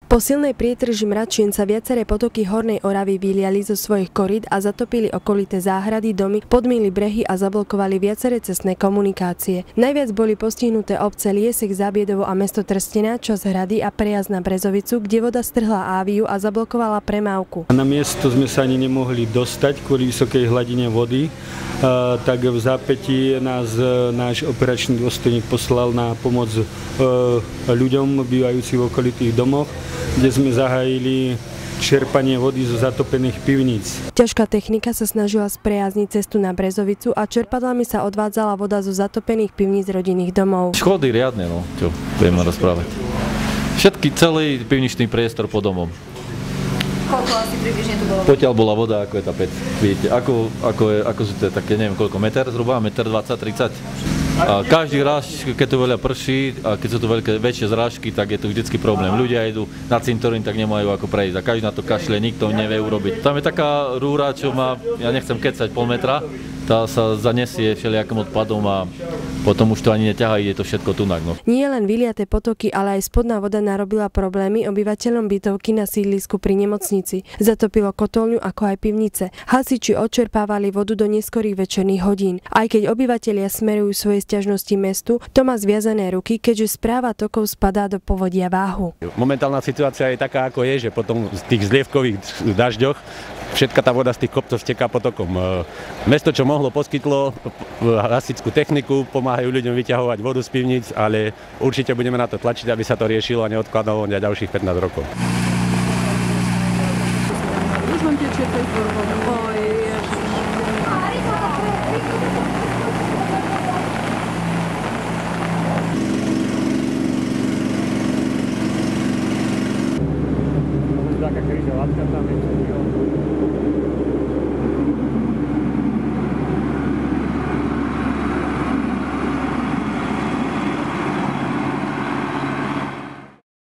Po silnej prietrži mračien sa viaceré potoky Hornej Oravy vyliali zo svojich korít a zatopili okolité záhrady, domy, podmýli brehy a zablokovali viaceré cestné komunikácie. Najviac boli postihnuté obce Liesek, Zábiedovo a mesto Trstená, časť Hrady a prejazd na Brezovicu, kde voda strhla Áviu a zablokovala premávku. Na miesto sme sa ani nemohli dostať kvôli vysokej hladine vody, tak v zápätí nás náš operačný dôstojník poslal na pomoc ľuďom bývajúcich v okolitých domoch, kde sme zahájili čerpanie vody zo zatopených pivníc. Ťažká technika sa snažila sprejazniť cestu na Brezovicu a čerpadlami sa odvádzala voda zo zatopených pivníc rodinných domov. Škody riadne, no, čo budeme rozprávať. Všetky, celý pivničný priestor pod domom. Koľko asi približne tu bolo? Potiaľ bola voda, ako je tá pec. Vidíte, ako sú to také, neviem koľko, meter zhruba, 1,20 m, 30 m. A každý raz, keď tu veľa prší a keď sú tu väčšie zrážky, tak je tu vždycky problém. Ľudia idú na cintorín, tak nemajú ako prejsť a každý na to kašle, nikto nevie urobiť. Tam je taká rúra, čo má, ja nechcem kecať, pol metra, tá sa zanesie všelijakým odpadom a potom už to ani neťahá, ide to všetko tunak. No. Nie len vyliaté potoky, ale aj spodná voda narobila problémy obyvateľom bytovky na sídlisku pri nemocnici. Zatopilo kotolňu ako aj pivnice. Hasiči odčerpávali vodu do neskorých večerných hodín. Aj keď obyvatelia smerujú svoje sťažnosti mestu, to má zviazané ruky, keďže správa tokov spadá do povodia Váhu. Momentálna situácia je taká, ako je, že potom z tých zlievkových dažďoch všetka tá voda z tých kopcov steká potokom. Mesto, čo mohlo, poskytlo hasičskú techniku, pomáhajú ľuďom vyťahovať vodu z pivníc, ale určite budeme na to tlačiť, aby sa to riešilo a neodkladalo na ďalších 15 rokov. Už vám tečie tej zborov. Taká križovatka tam je.